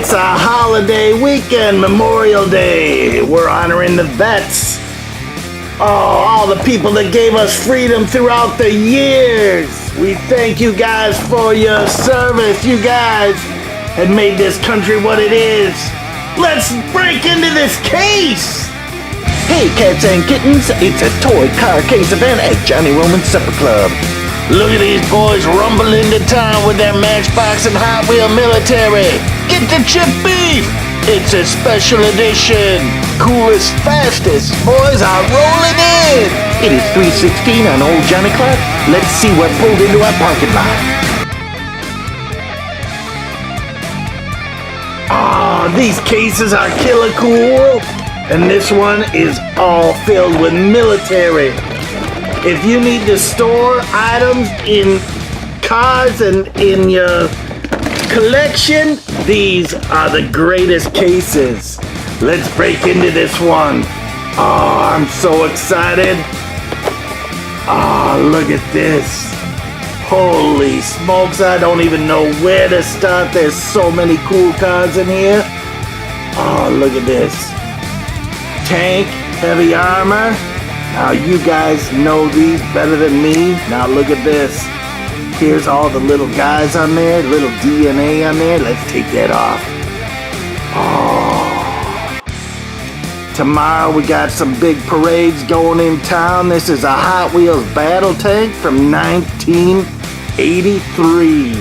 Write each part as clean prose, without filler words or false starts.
It's a holiday weekend, Memorial Day. We're honoring the vets. Oh, all the people that gave us freedom throughout the years. We thank you guys for your service. You guys have made this country what it is. Let's break into this case. Hey cats and kittens, it's a toy car case event at Johnny Roman's Supper Club. Look at these boys rumble into town with their Matchbox and Hot Wheel military. Get the chip beef! It's a special edition. Coolest, fastest boys are rolling in. It is 3:16 on Old Johnny Clock. Let's see what pulled into our parking lot. These cases are killer cool. And this one is all filled with military. If you need to store items in cars and in your collection, these are the greatest cases. Let's break into this one. Oh, I'm so excited. Oh, look at this. Holy smokes, I don't even know where to start. There's so many cool cars in here. Oh, look at this. Tank, heavy armor. Now you guys know these better than me. Now look at this. Here's all the little guys on there, little DNA on there. Let's take that off. Oh. Tomorrow we got some big parades going in town. This is a Hot Wheels battle tank from 1983.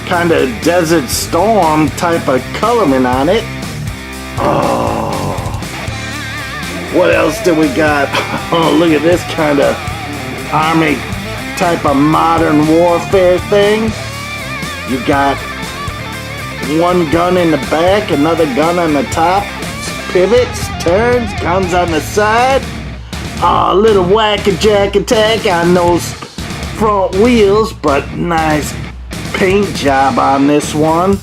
Kind of Desert Storm type of coloring on it. Oh. What else do we got? Oh, look at this kind of army type of modern warfare thing. You got one gun in the back, another gun on the top, pivots, turns, guns on the side. Oh, a little whack-a-jack attack on those front wheels, but nice paint job on this one.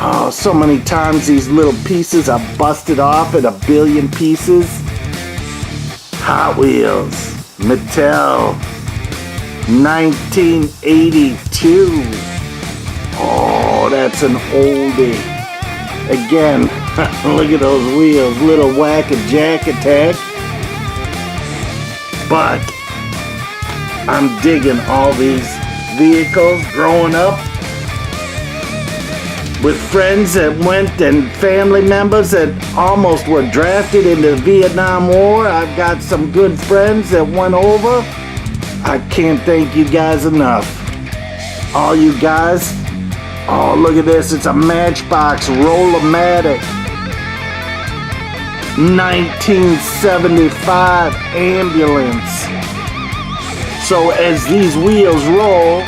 Oh, so many times these little pieces are busted off in a billion pieces. Hot Wheels, Mattel, 1982. Oh, that's an oldie. Again, look at those wheels, little whack-a-jack attack. But I'm digging all these vehicles growing up. With friends that went and family members that almost were drafted into the Vietnam War. I've got some good friends that went over. I can't thank you guys enough. All you guys. Oh, look at this. It's a Matchbox Rola-matics. 1975 ambulance. So as these wheels roll,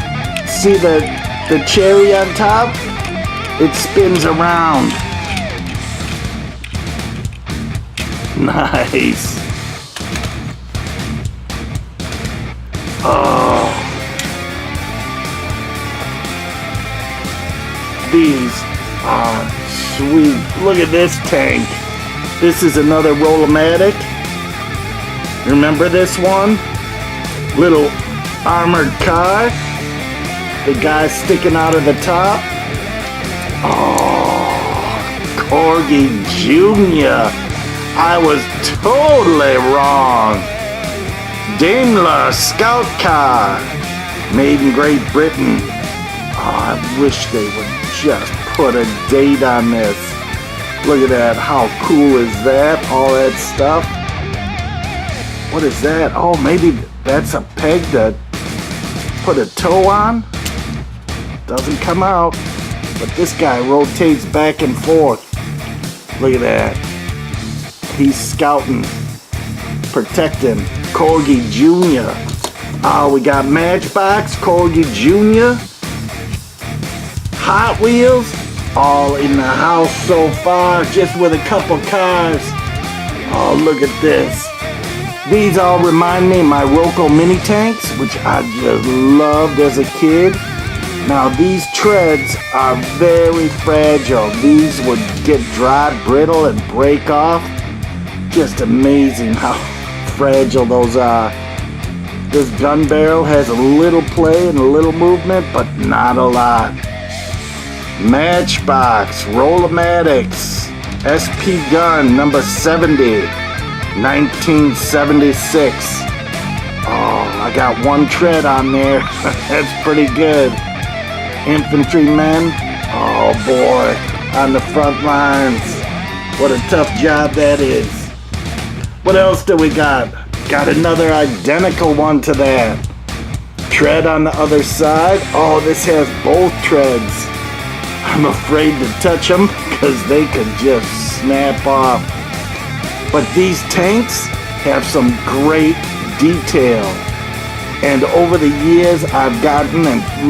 see the cherry on top? It spins around. Nice. Oh. These are sweet. Look at this tank. This is another Rola-matic. Remember this one? Little armored car. The guy sticking out of the top. Oh, Corgi Junior. I was totally wrong. Daimler Scout Car, made in Great Britain. Oh, I wish they would just put a date on this. Look at that. How cool is that? All that stuff. What is that? Oh, maybe that's a peg to put a toe on. Doesn't come out. But this guy rotates back and forth. Look at that. He's scouting, protecting Corgi Junior. Oh, we got Matchbox, Corgi Junior, Hot Wheels, all in the house so far, just with a couple cars. Oh, look at this. These all remind me of my Roco mini tanks, which I just loved as a kid. Now these treads are very fragile. These would get dry, brittle, and break off. Just amazing how fragile those are. This gun barrel has a little play and a little movement, but not a lot. Matchbox Rola-matics SP gun number 70, 1976. Oh, I got one tread on there. That's pretty good. Infantrymen. Oh boy, on the front lines. What a tough job that is. What else do we got? Got another identical one to that. Tread on the other side. Oh, this has both treads. I'm afraid to touch them because they could just snap off. But these tanks have some great detail. And over the years, I've gotten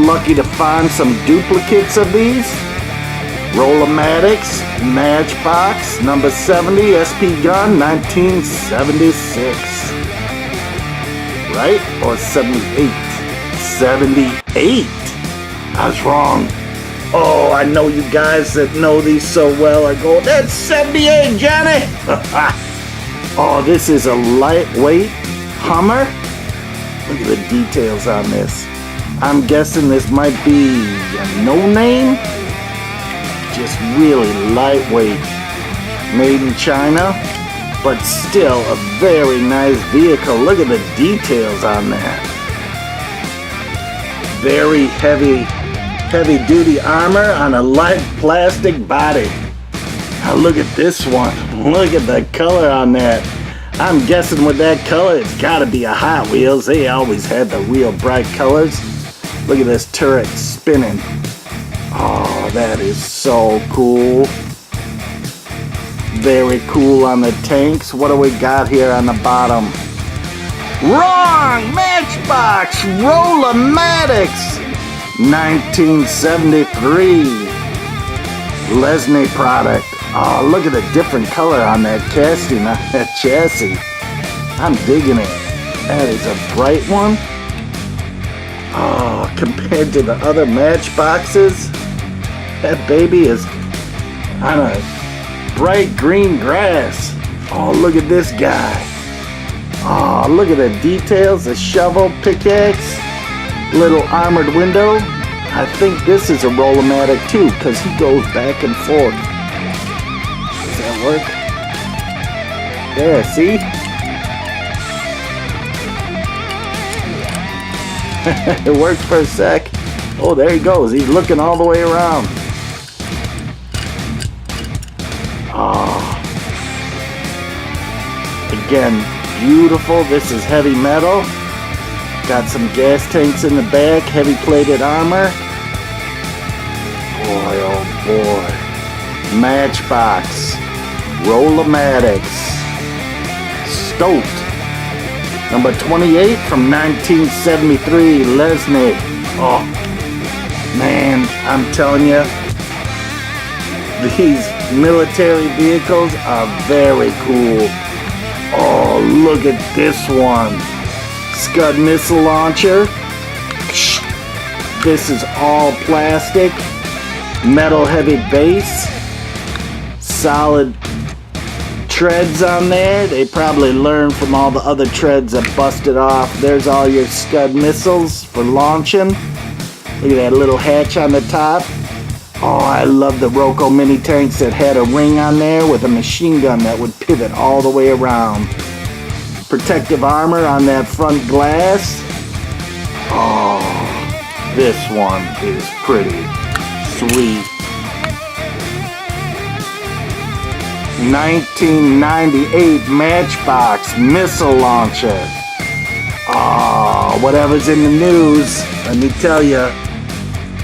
lucky to find some duplicates of these. Rola-matics, Matchbox, number 70, SP gun, 1976. Right? Or 78? 78? I was wrong. Oh, I know you guys that know these so well are going, that's 78, Johnny! Oh, this is a lightweight Hummer. Look at the details on this. I'm guessing this might be a no-name. Just really lightweight. Made in China, but still a very nice vehicle. Look at the details on that. Very heavy-duty armor on a light plastic body. Now look at this one. Look at the color on that. I'm guessing with that color, it's gotta be a Hot Wheels. They always had the real bright colors. Look at this turret spinning. Oh, that is so cool. Very cool on the tanks. What do we got here on the bottom? Wrong! Matchbox Rola-matics, 1973. Lesney product. Oh, look at the different color on that casting, on that chassis. I'm digging it. That is a bright one. Oh, compared to the other Matchboxes, that baby is on a bright green grass. Oh, look at this guy. Oh, look at the details, the shovel, pickaxe, little armored window. I think this is a Rola-matic too, because he goes back and forth. Does that work? There, see? It worked for a sec. Oh, there he goes. He's looking all the way around. Oh. Again, beautiful. This is heavy metal. Got some gas tanks in the back. Heavy plated armor. Boy, oh boy. Matchbox Rola-matics Stoked number 28 from 1973 Lesney. Oh man, I'm telling you, these military vehicles are very cool. Oh, look at this one. Scud missile launcher. This is all plastic. Metal heavy base. Solid treads on there. They probably learned from all the other treads that busted off. There's all your Scud missiles for launching. Look at that little hatch on the top. Oh, I love the Roco mini tanks that had a ring on there with a machine gun that would pivot all the way around. Protective armor on that front glass. Oh, this one is pretty sweet. 1998 Matchbox missile launcher. Oh, whatever's in the news, let me tell you,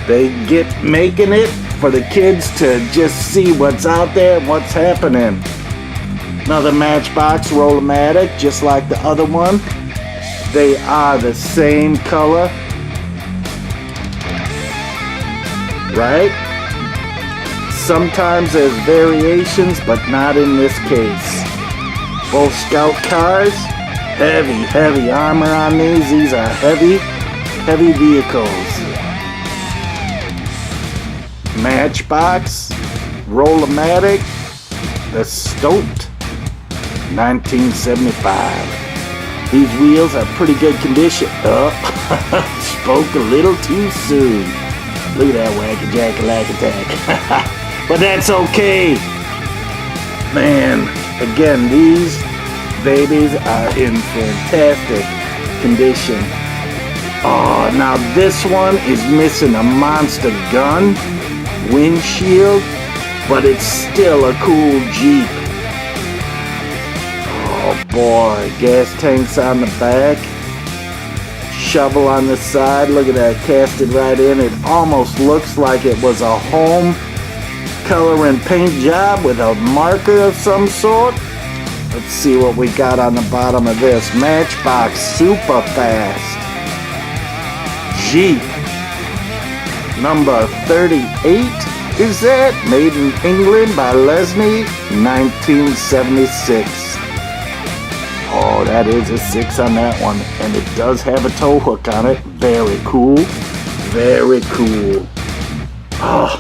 they get making it for the kids to just see what's out there and what's happening. Another Matchbox Rola-matic, just like the other one. They are the same color. Right? Sometimes there's variations, but not in this case. Both scout cars, heavy armor on these. These are heavy vehicles. Matchbox Rola-matic, the Stoked, 1975. These wheels are pretty good condition. Oh, spoke a little too soon. Look at that wacky jack lack attack. But that's okay. Man, again, these babies are in fantastic condition. Oh, now this one is missing a monster gun, windshield, but it's still a cool Jeep. Oh boy, gas tanks on the back, shovel on the side. Look at that, casted right in. It almost looks like it was a home color and paint job with a marker of some sort. Let's see what we got on the bottom of this. Matchbox Superfast Jeep number 38. Is that? Made in England by Lesney, 1976. Oh, that is a 6 on that one. And it does have a tow hook on it. Very cool. Very cool. Oh,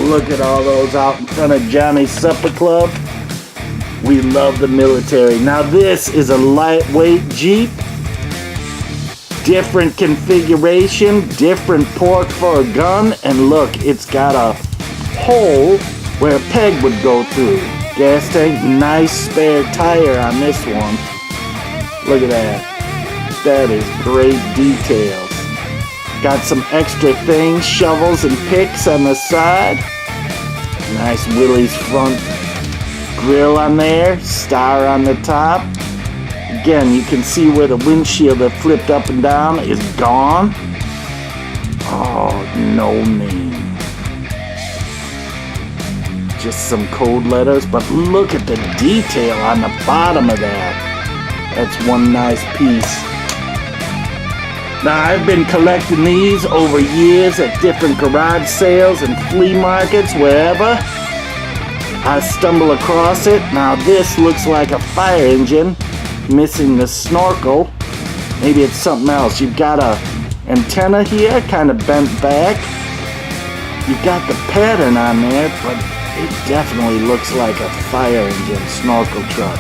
look at all those out in front of Johnny's Supper Club. We love the military. Now this is a lightweight Jeep. Different configuration, different port for a gun, and look, it's got a hole where a peg would go through. Gas tank, nice spare tire on this one. Look at that. That is great details. Got some extra things, shovels and picks on the side. Nice Willys front grill on there, star on the top. Again, you can see where the windshield that flipped up and down is gone. Oh, no name. Just some code letters, but look at the detail on the bottom of that. That's one nice piece. Now, I've been collecting these over years at different garage sales and flea markets, wherever I stumble across it. Now, this looks like a fire engine, missing the snorkel. Maybe it's something else. You've got a antenna here, kind of bent back. You've got the pattern on there, but it definitely looks like a fire engine snorkel truck.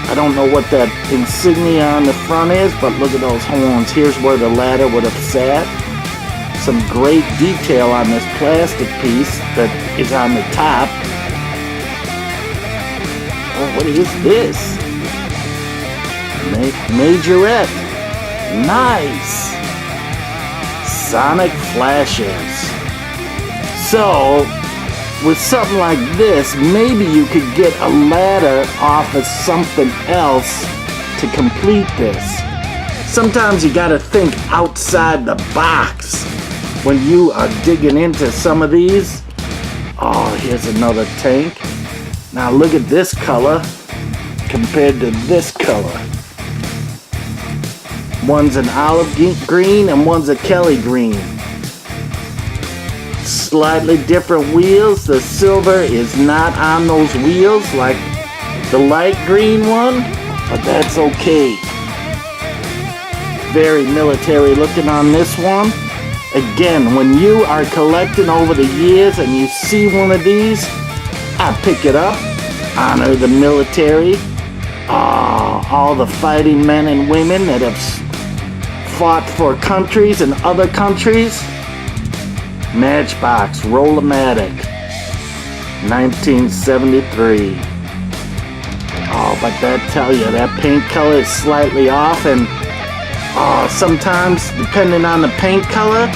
I don't know what that insignia on the front is, but look at those horns. Here's where the ladder would have sat. Some great detail on this plastic piece that is on the top. Oh, what is this? Majorette. Nice. Sonic flashes. So, with something like this, maybe you could get a ladder off of something else to complete this. Sometimes you gotta think outside the box when you are digging into some of these. Oh, here's another tank. Now look at this color compared to this color. One's an olive green and one's a Kelly green. Slightly different wheels. The silver is not on those wheels like the light green one, but that's okay. Very military looking on this one. Again, when you are collecting over the years and you see one of these, I pick it up, honor the military, all the fighting men and women that have fought for countries and other countries. Matchbox Rola-matics, 1973. Oh, but that tell you, that paint color is slightly off, and sometimes, depending on the paint color,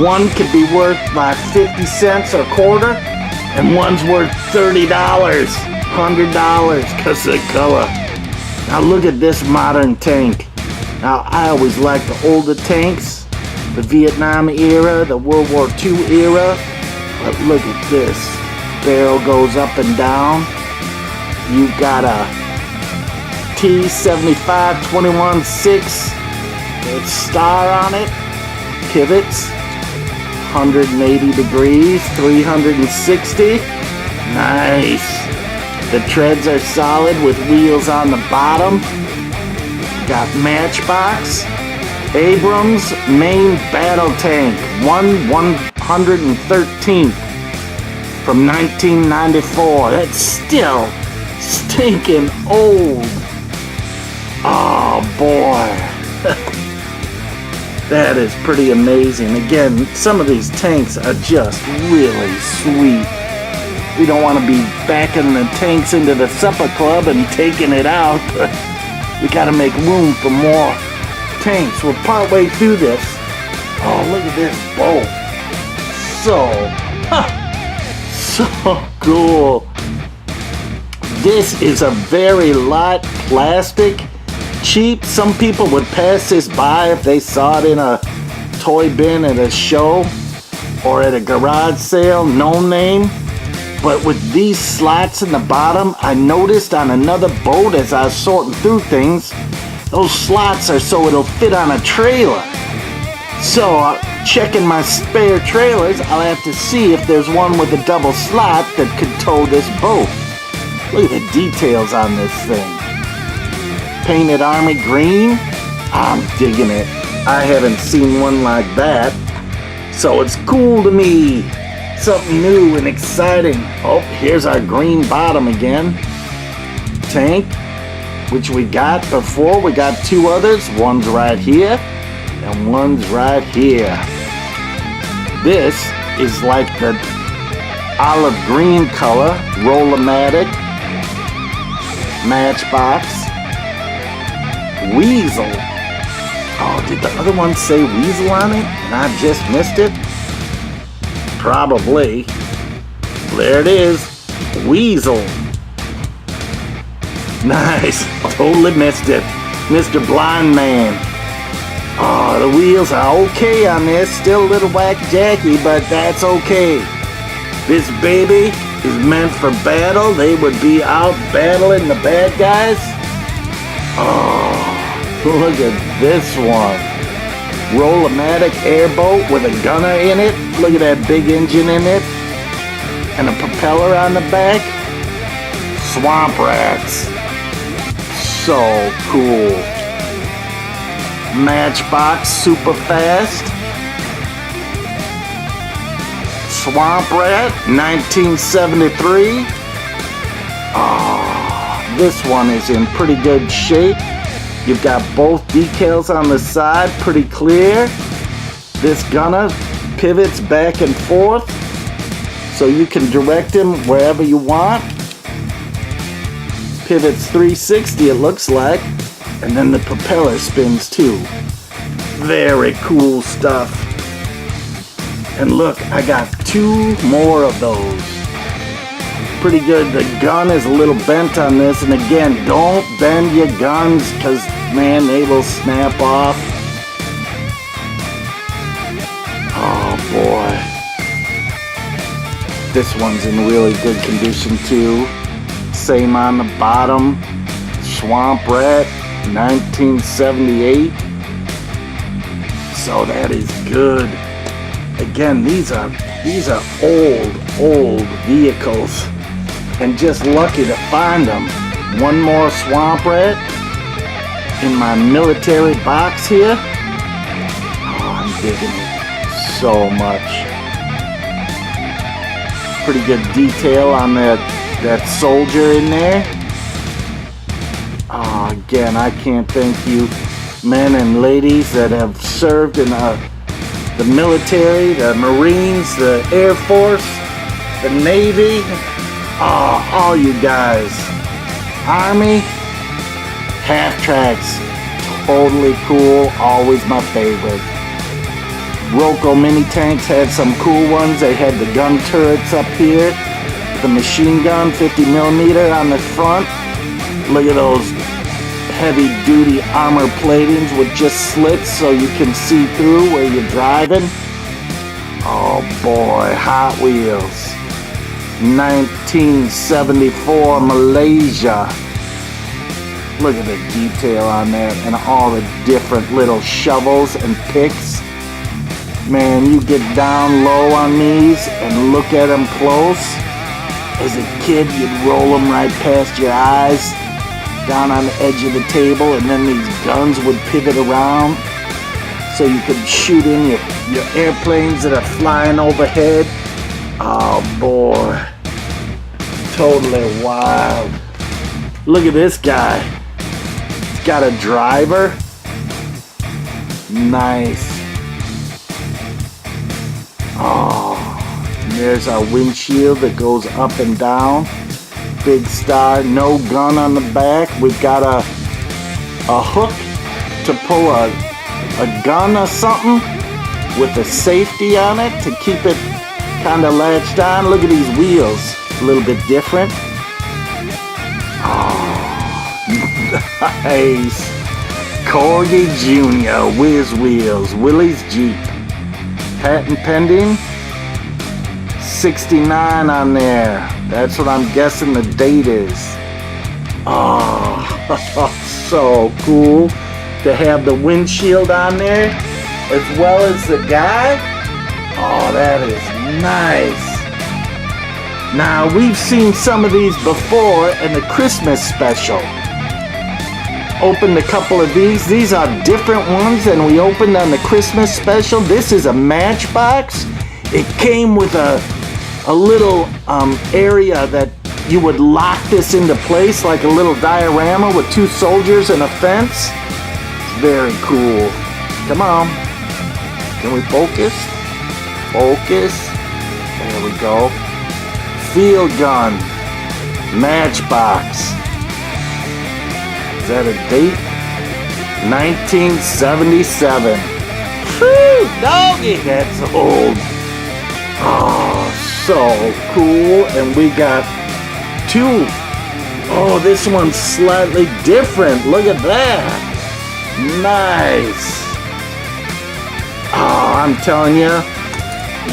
one could be worth like 50 cents or a quarter, and one's worth $30, $100 because of the color. Now look at this modern tank. Now I always liked the older tanks, the Vietnam era, the World War II era, but look at this. Barrel goes up and down. You've got a T75 21-6 with star on it, pivots, 180 degrees, 360. Nice. The treads are solid with wheels on the bottom. Got Matchbox Abrams main battle tank, 1/113th from 1994. That's still stinking old. Oh boy. That is pretty amazing. Again, some of these tanks are just really sweet. We don't want to be backing the tanks into the supper club and taking it out, but we got to make room for more tanks. We're partway through this. Oh, look at this boat. So cool. This is a very light plastic. Cheap. Some people would pass this by if they saw it in a toy bin at a show or at a garage sale, no name. But with these slots in the bottom, I noticed on another boat as I was sorting through things, those slots are so it'll fit on a trailer. So checking my spare trailers, I'll have to see if there's one with a double slot that could tow this boat. Look at the details on this thing. Painted army green. I'm digging it. I haven't seen one like that, so it's cool to me. Something new and exciting. Oh, here's our green bottom again. Tank, which we got before. We got two others. One's right here and one's right here. This is like the olive green color Rola-matic Matchbox Weasel. Oh, did the other one say Weasel on it and I just missed it? Probably. There it is. Weasel. Nice. Totally missed it. Mr. Blind Man. Oh, the wheels are okay on this. Still a little whack-jacky, but that's okay. This baby is meant for battle. They would be out battling the bad guys. Oh, look at this one. Rola-matic airboat with a gunner in it. Look at that big engine in it. And a propeller on the back. Swamp rats. So cool. Matchbox Superfast. Swamp Rat, 1973. Oh, this one is in pretty good shape. You've got both decals on the side, pretty clear. This gunner pivots back and forth, so you can direct him wherever you want. Pivots 360, it looks like. And then the propeller spins too. Very cool stuff. And look, I got two more of those. Pretty good. The gun is a little bent on this. And again, don't bend your guns because, man, they will snap off. Oh, boy. This one's in really good condition too. Same on the bottom. Swamp Rat, 1978. So that is good. Again, these are old vehicles, and just lucky to find them. One more Swamp Rat in my military box here. Oh, I'm digging it so much. Pretty good detail on that soldier in there. Oh, again, I can't thank you, men and ladies that have served in the military, the Marines, the Air Force, the Navy. Oh, all you guys. Army, half-tracks, totally cool, always my favorite. Roco mini tanks had some cool ones. They had the gun turrets up here, the machine gun, 50 millimeter on the front. Look at those heavy-duty armor platings with just slits so you can see through where you're driving. Oh boy, Hot Wheels. 1974 Malaysia. Look at the detail on that and all the different little shovels and picks. Man, you get down low on these and look at them close. As a kid, you'd roll them right past your eyes, down on the edge of the table, and then these guns would pivot around so you could shoot in your airplanes that are flying overhead. Oh boy, totally wild. Look at this guy. He's got a driver. Nice. There's our windshield that goes up and down. Big star, no gun on the back. We've got a hook to pull a gun or something with a safety on it to keep it kind of latched on. Look at these wheels, a little bit different. Oh, nice. Corgi Junior Whizzwheels, Willie's Jeep. Patent pending. 69 on there. That's what I'm guessing the date is. Oh, so cool to have the windshield on there as well as the guy. Oh, that is nice. Now, we've seen some of these before in the Christmas special. Opened a couple of these. These are different ones than we opened on the Christmas special. This is a Matchbox. It came with a little area that you would lock this into place, like a little diorama with two soldiers and a fence. It's very cool. Come on. Can we focus? Focus. There we go. Field gun. Matchbox. Is that a date? 1977. Whew, doggy, that's old. Oh, so cool. And we got two. Oh, this one's slightly different. Look at that. Nice. Oh, I'm telling you,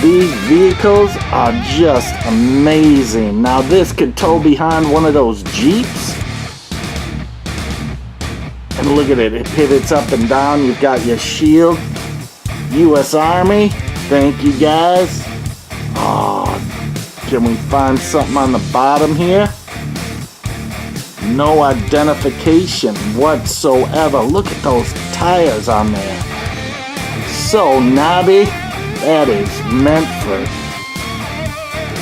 these vehicles are just amazing. Now this could tow behind one of those Jeeps. And look at it. It pivots up and down. You've got your shield. U.S. Army. Thank you, guys. Oh, can we find something on the bottom here? No identification whatsoever. Look at those tires on there. So knobby. That is meant for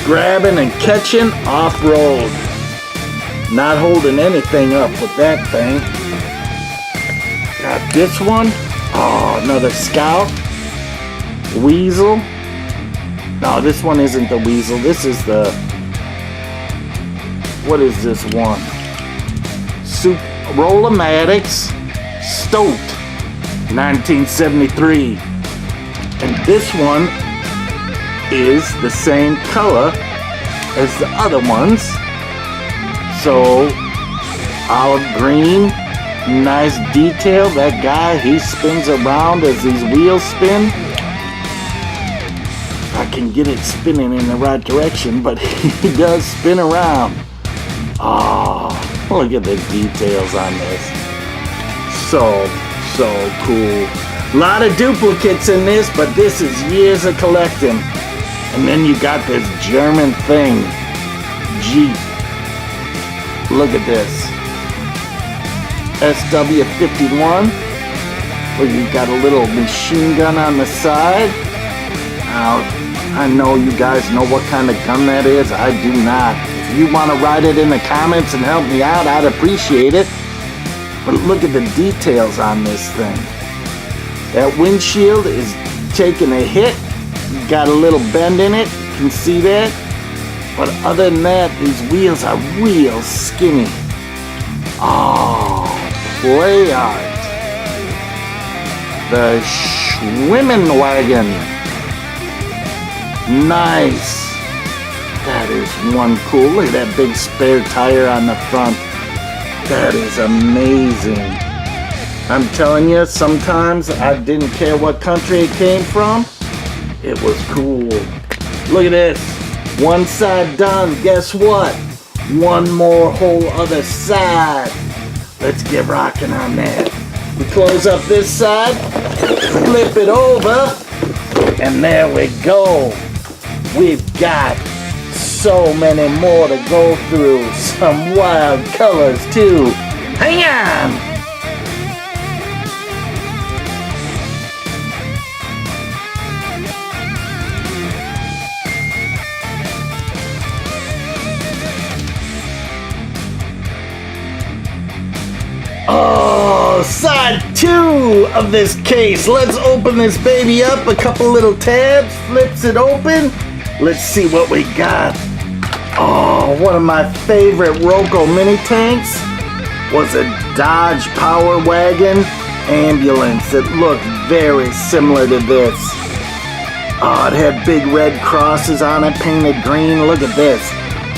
grabbing and catching off-road. Not holding anything up with that thing. Got this one. Oh, another Scout. Weasel. No, this one isn't the Weasel. This is the... What is this one? Rola-matics. Stoked. 1973. And this one is the same color as the other ones. So, olive green. Nice detail. That guy, he spins around as these wheels spin. I can get it spinning in the right direction, but he does spin around. Oh, look at the details on this. So cool. A lot of duplicates in this, but this is years of collecting. And then you got this German thing. Jeep. Look at this. SW51. Where you got a little machine gun on the side. Now, I know you guys know what kind of gun that is. I do not. If you want to write it in the comments and help me out, I'd appreciate it. But look at the details on this thing. That windshield is taking a hit. Got a little bend in it. You can see that. But other than that, these wheels are real skinny. Oh, play art. The Schwimmen wagon. Nice. That is one cool. Look at that big spare tire on the front. That is amazing. I'm telling you, sometimes I didn't care what country it came from. It was cool. Look at this. One side done. Guess what? One more whole other side. Let's get rocking on that. We close up this side. Flip it over. And there we go. We've got so many more to go through. Some wild colors too. Hang on! Oh, side 2 of this case. Let's open this baby up. A couple little tabs. Flips it open. Let's see what we got. Oh, one of my favorite Roco mini tanks was a Dodge Power Wagon ambulance. It looked very similar to this. Oh, it had big red crosses on it, painted green. Look at this.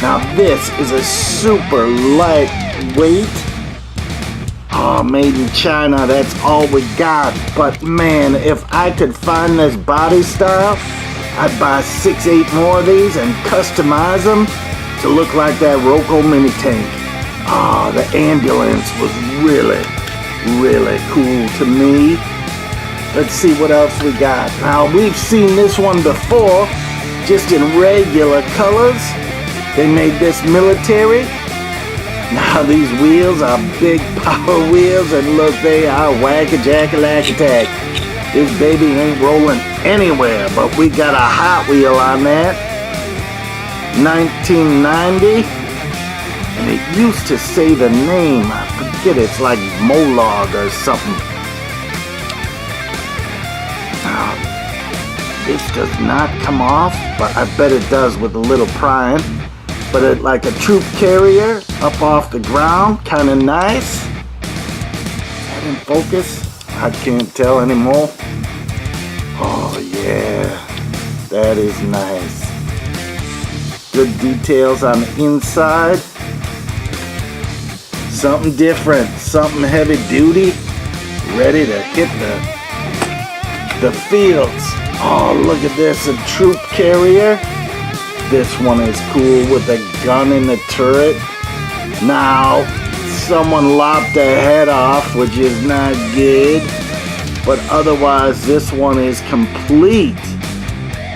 Now this is a super lightweight. Oh, made in China, that's all we got. But man, if I could find this body style, I'd buy 6, 8 more of these and customize them to look like that Roco mini tank. Oh, the ambulance was really, really cool to me. Let's see what else we got. Now, we've seen this one before, just in regular colors. They made this military. Now, these wheels are big power wheels, and look, they are whack-a-jack-a-lack-a-tack. This baby ain't rolling anywhere, but we got a Hot Wheel on that. 1990. And it used to say the name. I forget, it's like Molog or something. Now, this does not come off, but I bet it does with a little prying. But it like a troop carrier up off the ground, kind of nice. Is that in focus? I can't tell anymore. Oh yeah, that is nice. Good details on the inside. Something different, something heavy duty, ready to hit the fields. Oh, look at this, a troop carrier. This one is cool with a gun in the turret. Now, someone lopped their head off, which is not good. But otherwise, this one is complete.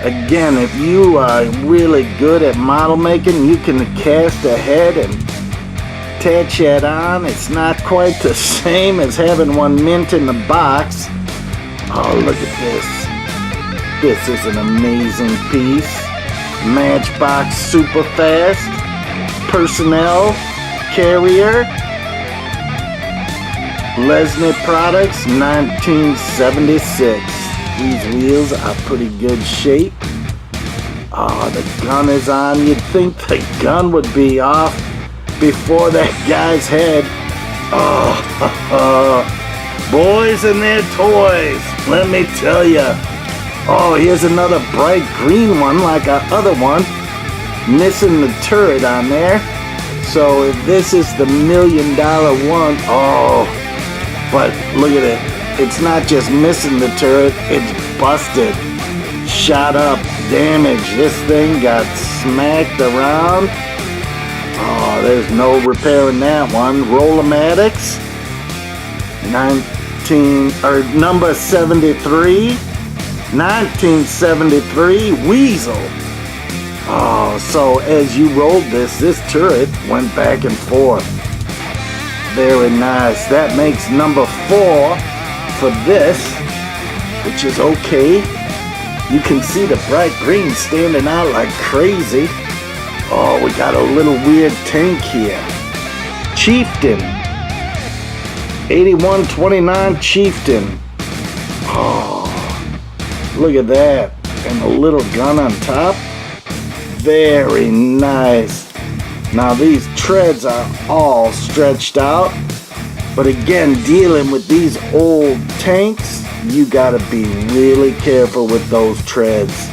Again, if you are really good at model making, you can cast a head and attach that on. It's not quite the same as having one mint in the box. Oh, look at this. This is an amazing piece. Matchbox Superfast personnel carrier. Lesney products, 1976. These wheels are pretty good shape. Oh, the gun is on. You'd think the gun would be off before that guy's head. Oh, boys and their toys, let me tell you. Oh, here's another bright green one like our other one. Missing the turret on there. So if this is the $1 million one, oh, but look at it. It's not just missing the turret, it's busted. Shot up, damaged. This thing got smacked around. Oh, there's no repairing that one. Rola-matics, number 73, 1973 Weasel. Oh, so as you rolled this turret went back and forth. Very nice. That makes number 4 for this, which is okay. You can see the bright green standing out like crazy. Oh, we got a little weird tank here. Chieftain. 8129 Chieftain. Oh, look at that. And a little gun on top. Very nice. Now these treads are all stretched out. But again, dealing with these old tanks, you gotta be really careful with those treads.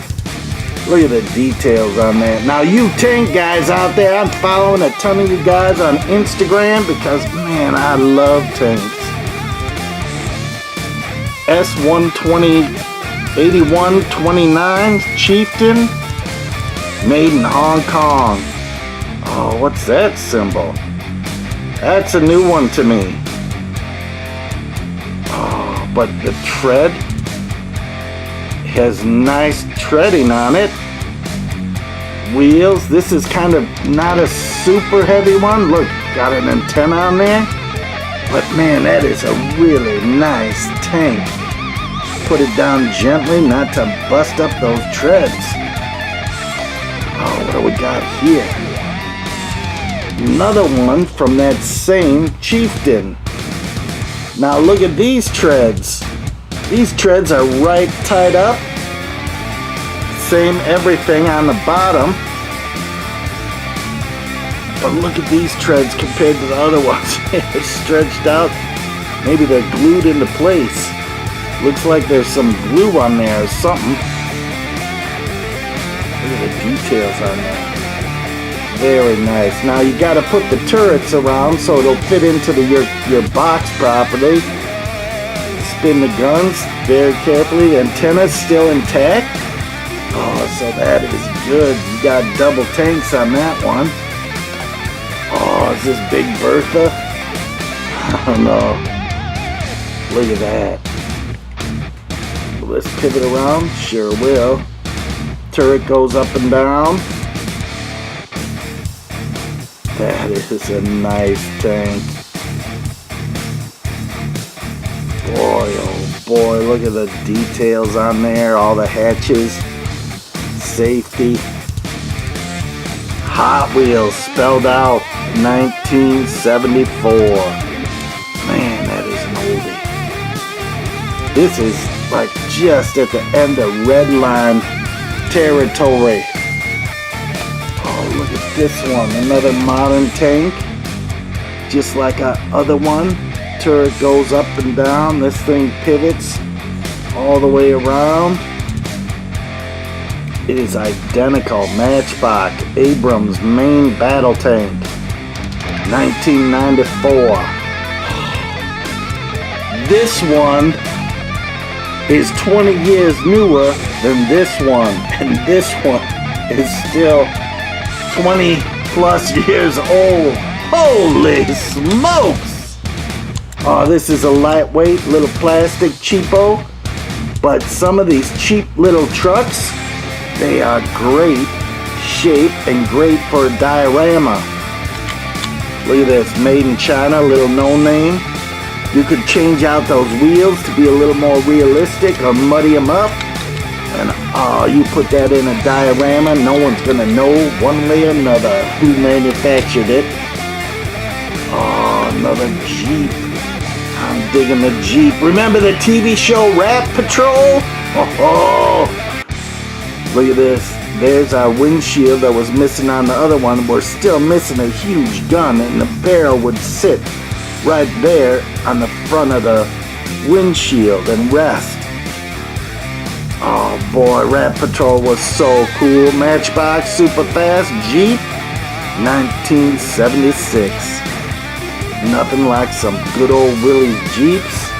Look at the details on that. Now you tank guys out there, I'm following a ton of you guys on Instagram because, man, I love tanks. S120 8129 Chieftain, made in Hong Kong. Oh, what's that symbol? That's a new one to me. Oh, but the tread has nice treading on it. Wheels, this is kind of not a super heavy one. Look, got an antenna on there. But man, that is a really nice tank. Put it down gently, not to bust up those treads. Oh, what do we got here? Another one from that same Chieftain. Now look at these treads. These treads are right tied up. same everything on the bottom. But look at these treads compared to the other ones. They're stretched out. Maybe they're glued into place. Looks like there's some glue on there or something. Look at the details on there. Very nice. Now you got to put the turrets around so it'll fit into your box properly. Spin the guns very carefully. Antenna's still intact. Oh, so that is good. You got double tanks on that one. Oh, is this Big Bertha? I don't know. Look at that. Will this pivot around? Sure will. Turret goes up and down. That is a nice tank. Boy, oh boy, look at the details on there. All the hatches. Safety. Hot Wheels spelled out 1974. Man, that is an oldie. This is like just at the end of red line territory. Oh, look at this one. Another modern tank. Just like our other one. Turret goes up and down. This thing pivots all the way around. It is identical. Matchbox Abrams main battle tank. 1994. This one is 20 years newer than this one. And this one is still 20 plus years old. Holy smokes! Oh, this is a lightweight little plastic cheapo. But some of these cheap little trucks, they are great shape and great for a diorama. Look at this, made in China, little no name. You could change out those wheels to be a little more realistic or muddy them up. And you put that in a diorama, no one's gonna know one way or another who manufactured it. Oh, another Jeep. I'm digging the Jeep. Remember the TV show Rat Patrol? Oh. Look at this. There's our windshield that was missing on the other one. We're still missing a huge gun, and the barrel would sit right there on the front of the windshield and rest. Oh boy, Rat Patrol was so cool. Matchbox Superfast Jeep, 1976. Nothing like some good old Willie's Jeeps.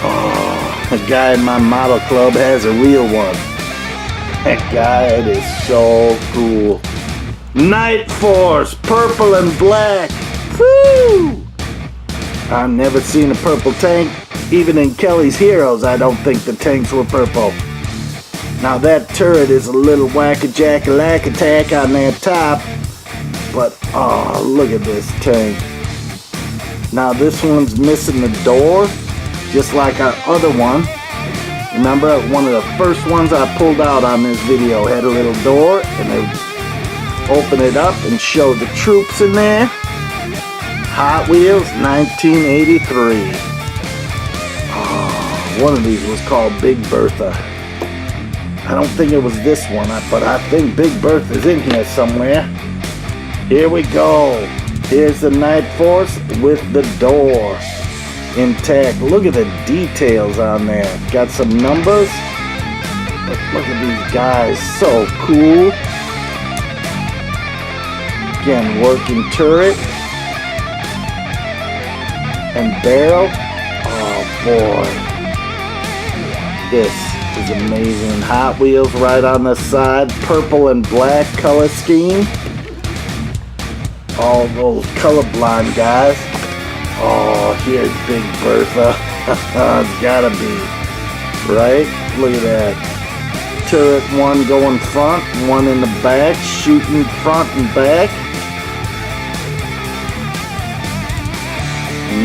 Oh, the guy in my model club has a real one. That guy, it is so cool. Night Force, purple and black. Woo! I've never seen a purple tank. Even in Kelly's Heroes, I don't think the tanks were purple. Now that turret is a little whack-a-jack-a-lack-attack on that top. But, oh, look at this tank. Now this one's missing the door, just like our other one. Remember, one of the first ones I pulled out on this video had a little door, and they open it up and show the troops in there. Hot Wheels, 1983. Oh, one of these was called Big Bertha. I don't think it was this one, but I think Big Bertha's in here somewhere. Here we go. Here's the Night Force with the door intact. Look at the details on there. Got some numbers. But look at these guys. So cool. Again, working turret. And barrel. Oh boy. This is amazing. Hot Wheels right on the side. Purple and black color scheme. All those colorblind guys. Oh, here's Big Bertha. It's gotta be. Right? Look at that. Turret one going front, one in the back, shooting front and back.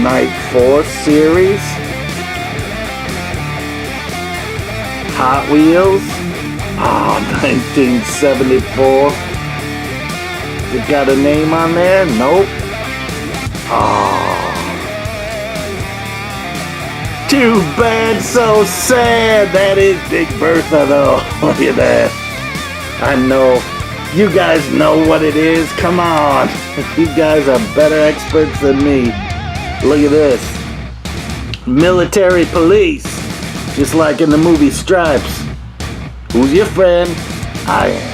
Night Force series. Hot Wheels. Oh, 1974. It got a name on there? Nope. Oh. Too bad, so sad. That is Big Bertha, though. Look at that. I know. You guys know what it is. Come on. You guys are better experts than me. Look at this. Military police. Just like in the movie Stripes. Who's your friend? I am.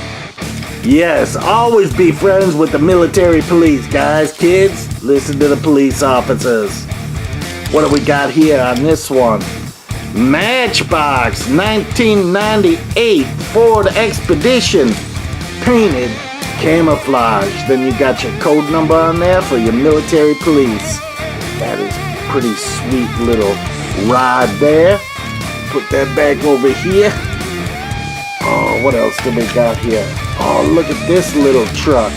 Yes, always be friends with the military police, guys. Kids, listen to the police officers. What do we got here on this one? Matchbox 1998 Ford Expedition. Painted camouflage. Then you got your code number on there for your military police. That is pretty sweet little ride there. Put that back over here. Oh, what else do we got here? Oh, look at this little truck.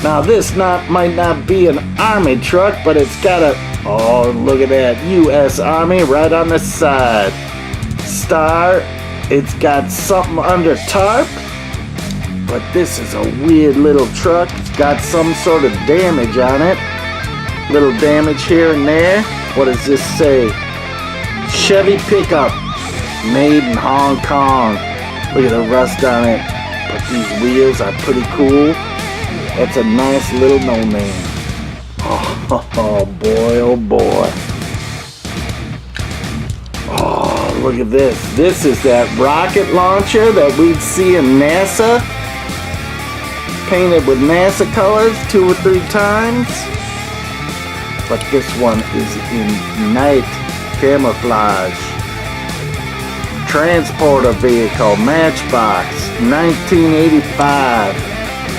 Now this might not be an army truck, but it's got a, oh, look at that, U.S. Army right on the side. Star, it's got something under tarp, but this is a weird little truck. It's got some sort of damage on it. Little damage here and there. What does this say? Chevy pickup, made in Hong Kong. Look at the rust on it. But these wheels are pretty cool. That's a nice little no-name. Oh boy, oh boy. Oh, look at this. This is that rocket launcher that we'd see in NASA. Painted with NASA colors 2 or 3 times. But this one is in night camouflage. Transporter vehicle, Matchbox, 1985.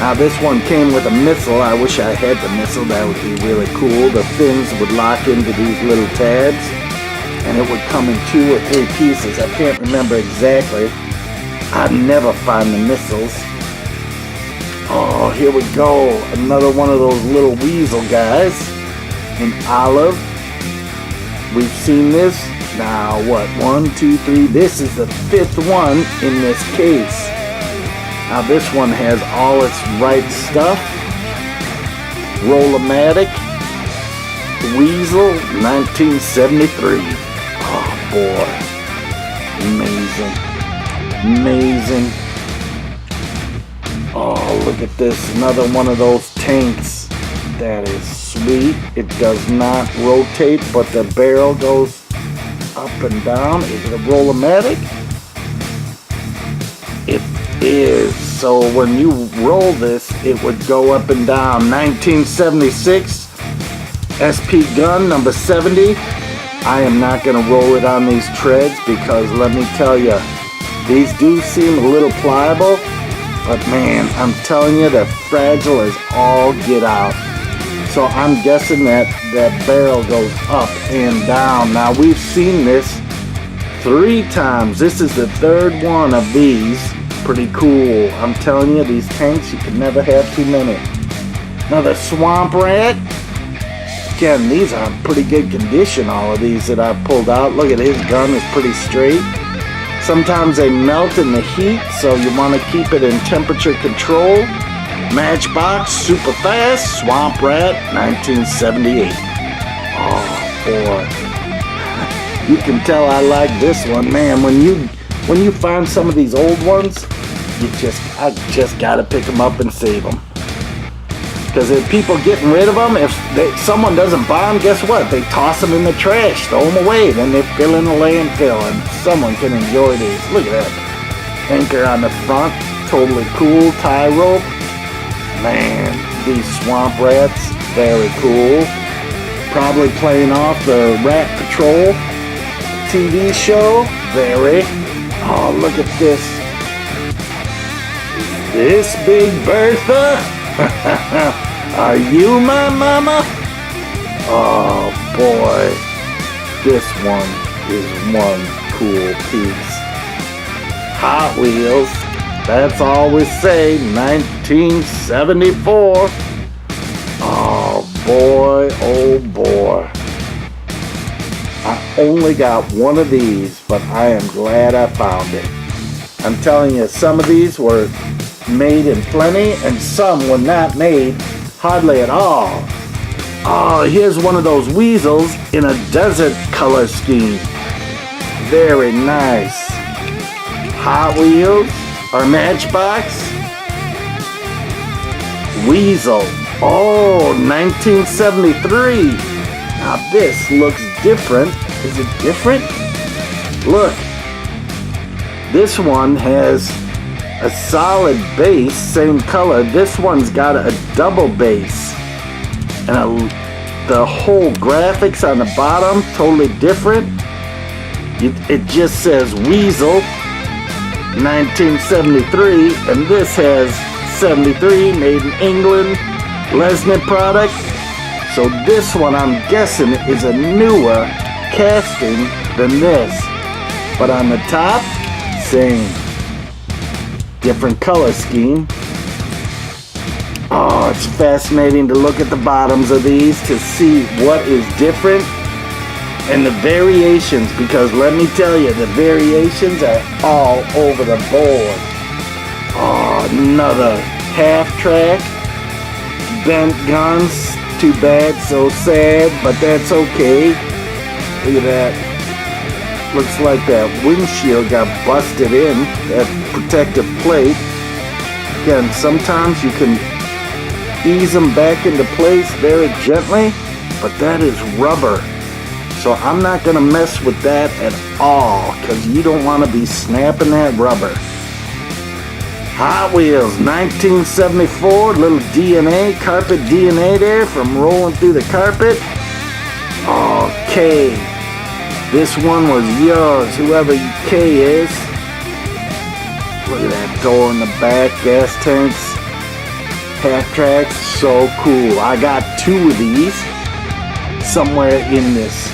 Now this one came with a missile. I wish I had the missile. That would be really cool. The fins would lock into these little tabs, and it would come in 2 or 3 pieces. I can't remember exactly. I'd never find the missiles. Oh, here we go. Another one of those little weasel guys in olive. We've seen this. Now what, 1, 2, 3, this is the 5th one in this case. Now this one has all its right stuff. Rola-matic, Weasel, 1973. Oh boy, amazing, amazing. Oh, look at this, another one of those tanks. That is sweet. It does not rotate, but the barrel goes up and down. Is it a Rola-matic? It is. So when you roll this, it would go up and down. 1976 SP gun number 70. I am not going to roll it on these treads because let me tell you, these do seem a little pliable, but man, I'm telling you, they're fragile as all get out. So I'm guessing that barrel goes up and down. Now we've seen this 3 times. This is the 3rd one of these. Pretty cool. I'm telling you, these tanks, you can never have too many. Another swamp rat. Again, these are in pretty good condition, all of these that I've pulled out. Look at his gun, is pretty straight. Sometimes they melt in the heat, so you want to keep it in temperature control. Matchbox Superfast Swamp Rat 1978. Oh boy. You can tell I like this one, man. When you find some of these old ones, I just gotta pick them up and save them. Because if people getting rid of them, if someone doesn't buy them, guess what? They toss them in the trash, throw them away, then they fill in the landfill, and someone can enjoy these. Look at that. Anchor on the front, totally cool. Tie rope. Man, these swamp rats, very cool. Probably playing off the Rat Patrol TV show. Very. Oh, look at this. This Big Bertha? Are you my mama? Oh boy. This one is one cool piece. Hot Wheels. That's all we say. 1974. Oh boy, oh boy. I only got one of these, but I am glad I found it. I'm telling you, some of these were made in plenty, and some were not made hardly at all. Oh, here's one of those weasels in a desert color scheme. Very nice. Hot Wheels. Our Matchbox Weasel. Oh, 1973. Now this looks different. Is it different? Look. This one has a solid base, same color. This one's got a double base. And the whole graphics on the bottom, totally different. It just says Weasel 1973, and this has 73, made in England, Lesney product. So this one, I'm guessing, is a newer casting than this. But on the top, same. Different color scheme. Oh, it's fascinating to look at the bottoms of these to see what is different and the variations, because let me tell you, the variations are all over the board. Oh, another half-track, bent guns. Too bad, so sad, but that's okay. Look at that. Looks like that windshield got busted in, that protective plate. Again, sometimes you can ease them back into place very gently, but that is rubber. So I'm not gonna mess with that at all, because you don't want to be snapping that rubber. Hot Wheels, 1974, little DNA, carpet DNA there from rolling through the carpet. Okay, this one was yours, whoever K is. Look at that door in the back, gas tanks, half tracks, so cool. I got two of these somewhere in this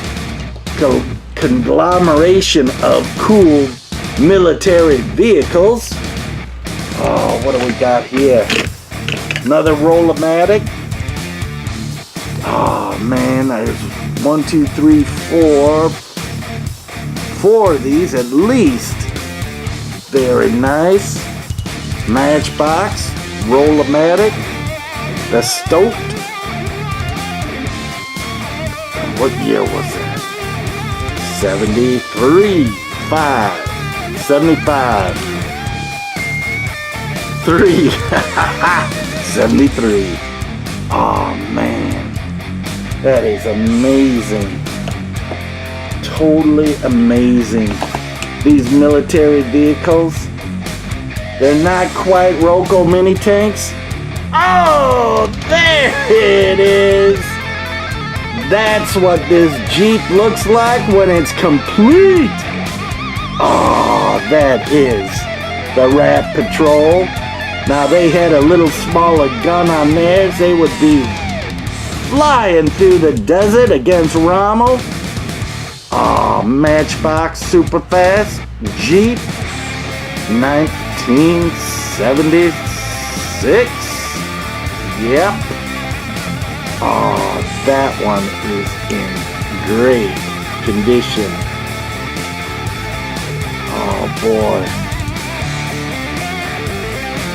conglomeration of cool military vehicles. Oh, what do we got here? Another Rola-matic. Oh man, there's 1, 2, 3, 4. 4 of these at least. Very nice. Matchbox Rola-matic. The Stoked. What year was that? 73, 5, 75, 3, 73. Oh man, that is amazing. Totally amazing. These military vehicles, they're not quite Roco mini tanks. Oh, there it is. That's what this Jeep looks like when it's complete. Oh, that is the Rat Patrol. Now they had a little smaller gun on theirs. They would be flying through the desert against Rommel. Oh, Matchbox Superfast Jeep 1976. Yep. Oh, that one is in great condition. Oh boy.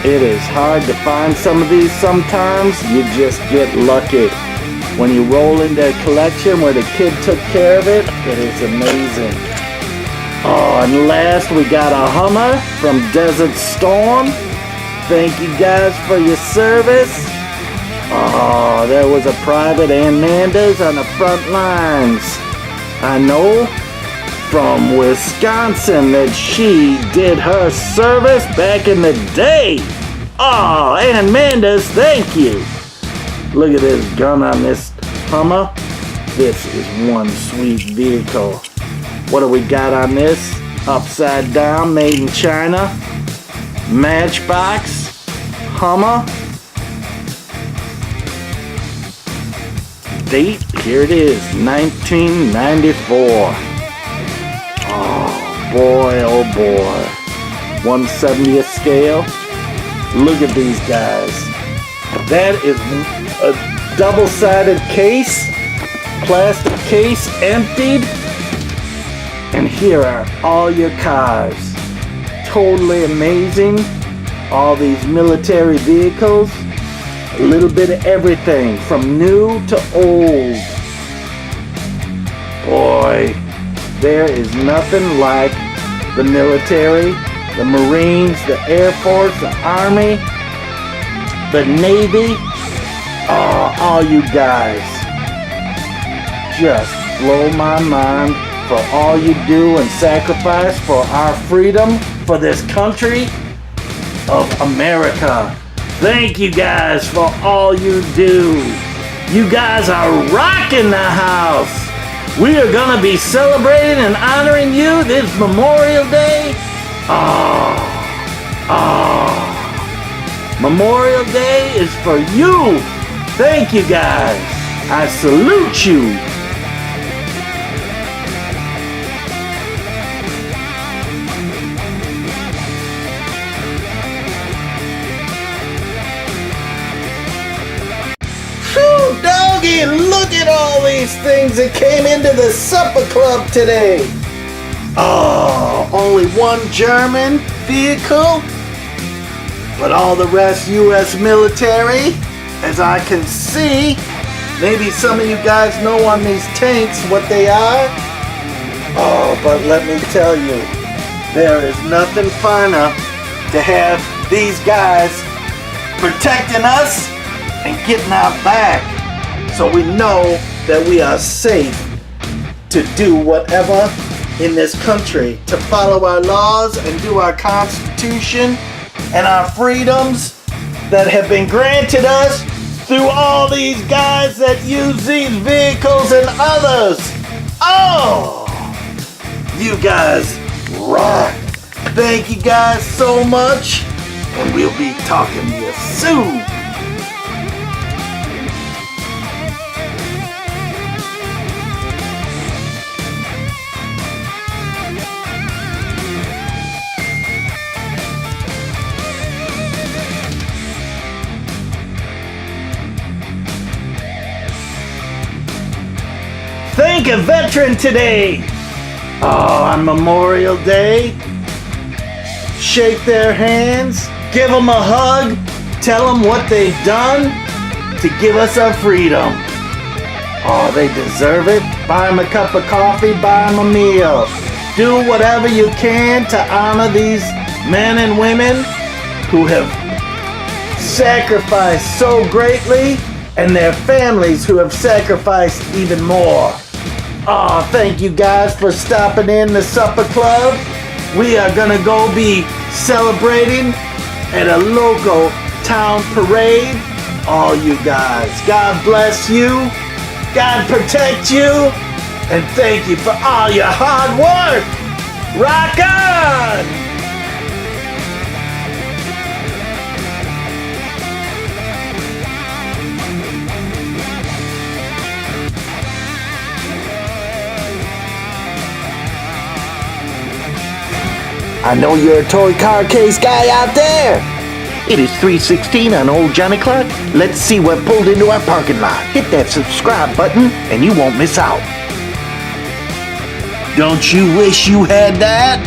It is hard to find some of these sometimes. You just get lucky. When you roll into a collection where the kid took care of it, it is amazing. Oh, and last we got a Hummer from Desert Storm. Thank you guys for your service. Oh, there was a private Ann Manders on the front lines. I know from Wisconsin that she did her service back in the day. Oh, Ann Manders, thank you. Look at this gun on this Hummer. This is one sweet vehicle. What do we got on this? Upside down, made in China. Matchbox Hummer. Date, here it is, 1994. Oh boy, 1/70th scale. Look at these guys. That is a double-sided case, plastic case emptied, and here are all your cars. Totally amazing. All these military vehicles. A little bit of everything, from new to old. Boy, there is nothing like the military the Marines, the Air Force, the Army, the Navy. Oh, all you guys just blow my mind for all you do and sacrifice for our freedom, for this country of America. Thank you guys for all you do. You guys are rocking the house. We are gonna be celebrating and honoring you this Memorial Day. Memorial Day is for you. Thank you guys. I salute you. Phew, doggy, look at all these things that came into the supper club today. Oh, only one German vehicle, but all the rest U.S. military, as I can see. Maybe some of you guys know on these tanks what they are. Oh, but let me tell you, there is nothing finer to have these guys protecting us and getting our back, so we know that we are safe to do whatever in this country, to follow our laws and do our Constitution and our freedoms that have been granted us through all these guys that use these vehicles and others. Oh, you guys rock. Thank you guys so much, and we'll be talking to you soon. Thank a veteran today. Oh, on Memorial Day. Shake their hands, give them a hug, tell them what they've done to give us our freedom. Oh, they deserve it. Buy them a cup of coffee, buy them a meal. Do whatever you can to honor these men and women who have sacrificed so greatly, and their families who have sacrificed even more. Oh, thank you guys for stopping in the supper club. We are gonna go be celebrating at a local town parade. All you guys, God bless you, God protect you, and thank you for all your hard work. Rock on! I know you're a toy car case guy out there. It is 3:16 on Old Johnny Clock. Let's see what pulled into our parking lot. Hit that subscribe button and you won't miss out. Don't you wish you had that?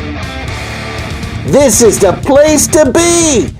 This is the place to be.